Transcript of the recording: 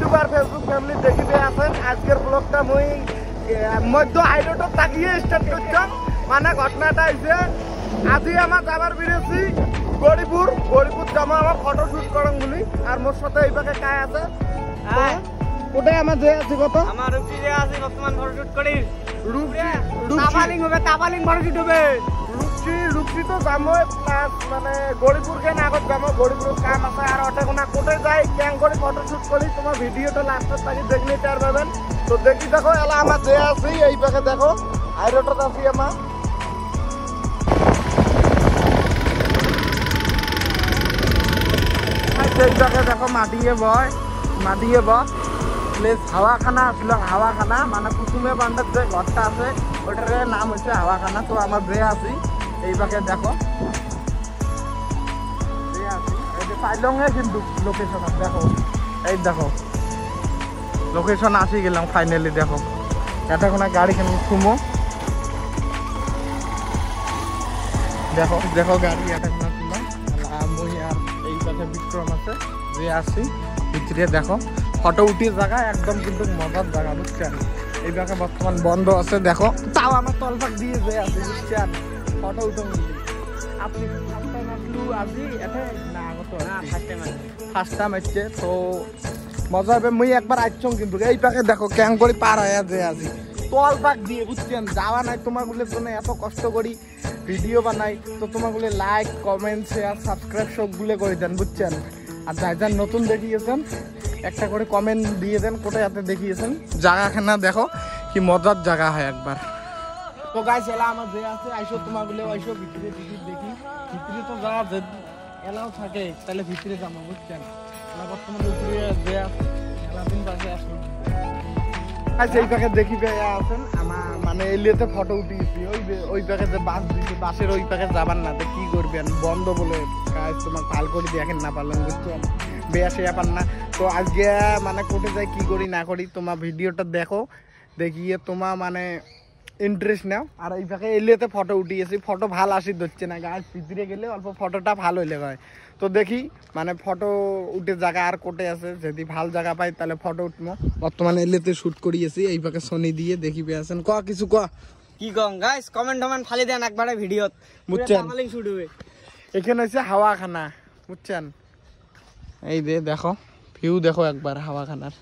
YouTuber Facebook family দেখিতে আছেন আজকের ব্লগটা মই মধ্য হাইরোডত তাকিয়ে স্টার্ট করছাম মানে ঘটনাটা হইছে আজি আমার যাবার বেরিয়েছি গরিপুর যাবো আমার ফটো শুট করং বলি আর মোর সাথে এই পাকে কায় আছে ওটাই আমার যে আছে কত আমার রূপসী যে আছে বর্তমান ফটো শুট করি তাবালিং ফটো শুট হবে রূপসী তো যাবো প্লাস মানে গরিপুরকে না আগত যাবো গরিপুর কাম আছে আর ওটা কোনা কোটে যাই ক্যাং করে ফটো শুট করি তোমার ভিডিওটা লাস্টের তাকে দেখলে চার পাবেন তো দেখি দেখো এলা আমার যে আছে এই পাকে দেখো হাইরোডত আছি আমার এই জায়গায় দেখো মাটিয়ে প্লেস হাওয়াখানা আসলো হাওয়াখানা মানে কুসুমে বান্ডার যে ঘরটা আছে ওটার নাম হচ্ছে হাওয়াখানা তো আমার যে আছি এই পাকে দেখো এই যে পাইলংয়ে কিন্তু লোকেশন দেখো এই দেখো লোকেশন আসি গেলাম ফাইনালি দেখো এটা কোনো গাড়ি কেন সুমো দেখো দেখো গাড়ি এটা কোনো মই আর এই পাশে বিক্রম আছে যে আসি ভিতরে দেখো ফটো উঠিয়ে জায়গা একদম কিন্তু মজার জায়গা বুঝছেন এই জায়গা বর্তমান বন্ধ আছে দেখো তাও আমার তলপাক দিয়ে যে আছে বুঝছেন ফটো উঠুন আপনি আজি এতে না আগত ফার্স্ট টাইম আসছে তো মজা হবে মুই একবার আসছং কিন্তু এই পাকে দেখো ক্যাং করে পার হয়ে যে আছি তলপাক দিয়ে বুঝছেন যাওয়া নাই তোমাগুলোর জন্য এত কষ্ট করি ভিডিও বানাই তো তোমাগুলো লাইক কমেন্ট শেয়ার সাবস্ক্রাইব সবগুলো করে দেন বুঝছেন আর যার নতুন দেখিয়েছেন একটা করে কমেন্ট দিয়ে দেন কোথায় এত দেখিয়েছেন জায়গাখানা দেখো কি মজার জায়গা হয় একবার তো গাইস এলা আমার যে আছে আইসো তোমাগুলো আইসো ভিতরে টিকিট দেখি ভিতরে তো যাওয়া যে এলাও থাকে তাহলে ভিতরে যাবো বুঝছেন বর্তমানে উপরে যে আছে এলা দিন পাশে আসুন আচ্ছা এই পাখে দেখি আছেন আমার মানে এলিয়াতে ফটো উঠিয়েছি ওই পাখে যে বাস দিয়েছি বাসের ওই পাখে যাবার না তো কি করবেন বন্ধ বলে কাজ তোমার ভাল করে দেখেন না পারলেন বুঝছেন বেয়াসে ব্যাপার না তো আজকে মানে কোটে যাই কি করি না করি তোমার ভিডিওটা দেখো দেখিয়ে তোমার মানে ইন্টারেস্ট নাও আর এই পাখে এলিয়াতে ফটো উঠিয়েছি ফটো ভাল আসি ধরছে না গাছ ভিতরে গেলে অল্প ফটোটা ভালো হইলে হয় তো দেখি মানে ফটো উঠে জায়গা আর কোটে আছে যদি ভাল জায়গা পাই তাহলে ফটো উঠবো বর্তমানে এলিয়াতে শুট করিয়েছি এই পাখে সোনি দিয়ে দেখি পেয়েছেন ক কিছু ক কি কম গাইস কমেন্ট ফালি দেন একবারে ভিডিওত বুঝছেন তাবালিং শুট হবে এখানে হচ্ছে হাওয়াখানা বুঝছেন এই যে দেখো ভিউ দেখো একবার হাওয়াখানার